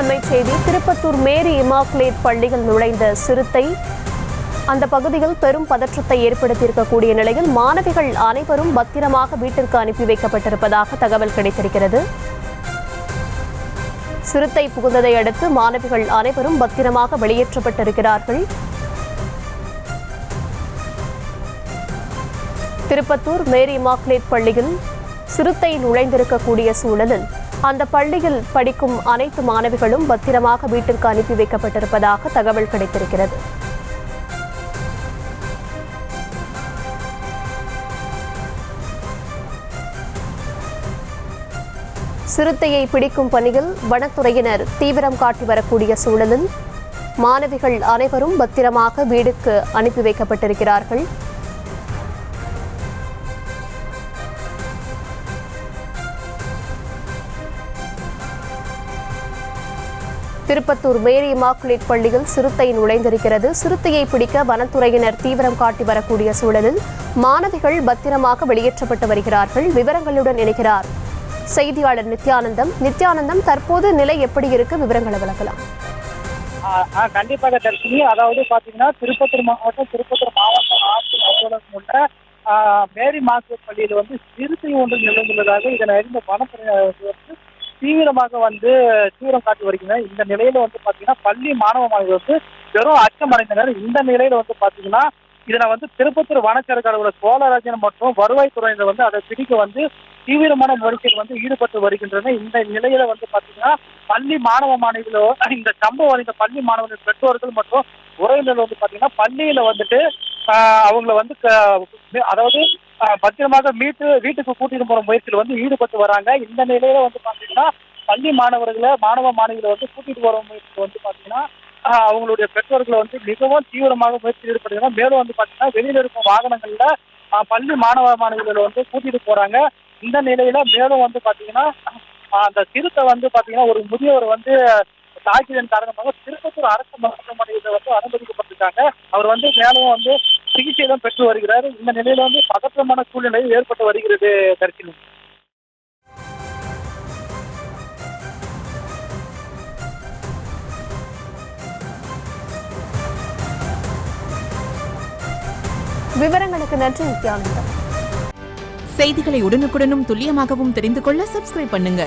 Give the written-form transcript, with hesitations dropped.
அண்மைச் செய்தி. திருப்பத்தூர் மேரி இமாக்குலேட் பள்ளியில் நுழைந்த சிறுத்தை அந்த பகுதியில் பெரும் பதற்றத்தை ஏற்படுத்தியிருக்கக்கூடிய நிலையில் மாணவிகள் அனைவரும் பத்திரமாக வீட்டிற்கு அனுப்பி வைக்கப்பட்டிருப்பதாக தகவல் கிடைத்திருக்கிறது. சிறுத்தை புகுந்ததை அடுத்து மாணவிகள் அனைவரும் பத்திரமாக வெளியேற்றப்பட்டிருக்கிறார்கள். திருப்பத்தூர் மேரி இமாக்குலேட் பள்ளியில் சிறுத்தை நுழைந்திருக்கக்கூடிய சூழலில் அந்த பள்ளியில் படிக்கும் அனைத்து மாணவிகளும் பத்திரமாக வீட்டிற்கு அனுப்பி வைக்கப்பட்டிருப்பதாக தகவல் கிடைத்திருக்கிறது. சிறுத்தையை பிடிக்கும் பணியில் வனத்துறையினர் தீவிரம் காட்டி வரக்கூடிய சூழலில் மாணவிகள் அனைவரும் பத்திரமாக வீடுக்கு அனுப்பி வைக்கப்பட்டிருக்கிறார்கள். திருப்பத்தூர் மேரி இமாக்குலேட் பள்ளியில் சிறுத்தை நுழைந்திருக்கிறது. சிறுத்தையை பிடிக்க வனத்துறையினர் தீவிரம் காட்டி வரக்கூடிய சூழலில் மாணவிகள் பத்திரமாக வெளியேற்றப்பட்டு வருகிறார்கள். விவரங்களுடன் இணைகிறார் செய்தியாளர் நித்யானந்தம். நித்யானந்தம், தற்போது நிலை எப்படி இருக்கு? விவரங்களை விளக்கலாம். கண்டிப்பாக தர்ஷினி, அதாவது பாத்தீங்கன்னா திருப்பத்தூர் மாவட்ட ஆட்சி அலுவலகம் உள்ள மேரி இமாக்குலேட் பள்ளியில் சிறுத்தை ஒன்று நிகழ்ந்துள்ளதாக இதனை அறிந்த வனத்துறையினர் தீவிரமாக தீவிரம் காட்டி வருகின்றனர். இந்த நிலையில பாத்தீங்கன்னா பள்ளி மாணவ மாணவிகள் வெறும் அச்சமடைந்தனர். இந்த நிலையில பாத்தீங்கன்னா இதனை திருப்பத்தூர் வனச்சரக அலுவலர் சோழராஜன் மற்றும் வருவாய்த்துறையினர் அதை பிடிக்க தீவிரமான முயற்சியில் ஈடுபட்டு வருகின்றனர். இந்த நிலையில பாத்தீங்கன்னா பள்ளி மாணவ மாணவிகள் இந்த சம்பவம் இந்த பள்ளி மாணவர்கள் பெற்றோர்கள் மற்றும் உறவினர்கள் பாத்தீங்கன்னா பள்ளியில அவங்கள அதாவது பத்திரமாக வீட்டுக்கு கூட்டிட்டு போற முயற்சியில் ஈடுபட்டு வராங்க. இந்த நிலையில பாத்தீங்கன்னா பள்ளி மாணவ மாணவிகளை கூட்டிட்டு வர முயற்சியில் பாத்தீங்கன்னா அவங்களுடைய பெற்றோர்களை மிகவும் தீவிரமாக முயற்சி ஈடுபடுகிறாங்க. மேலும் பாத்தீங்கன்னா வெளியில இருக்கும் வாகனங்கள்ல பள்ளி மாணவ மாணவிகளை கூட்டிட்டு போறாங்க. இந்த நிலையில மேலும் பாத்தீங்கன்னா அந்த சிறுத்தை பாத்தீங்கன்னா ஒரு முதியவர் தாக்கியதன் காரணமாக திருப்பத்தூர் அரசு மருத்துவமனையில் அனுமதிக்கப்பட்டிருக்காங்க. அவர் மேலும் சிகிச்சையிலும் பெற்று வருகிறார். இந்த நிலையில பதற்றமான சூழ்நிலை ஏற்பட்டு வருகிறது. தர்ஷினி, விவரங்களுக்கு நன்றி நித்யானந்தம். செய்திகளை உடனுக்குடனும் துல்லியமாகவும் தெரிந்து கொள்ள சப்ஸ்கிரைப் பண்ணுங்க.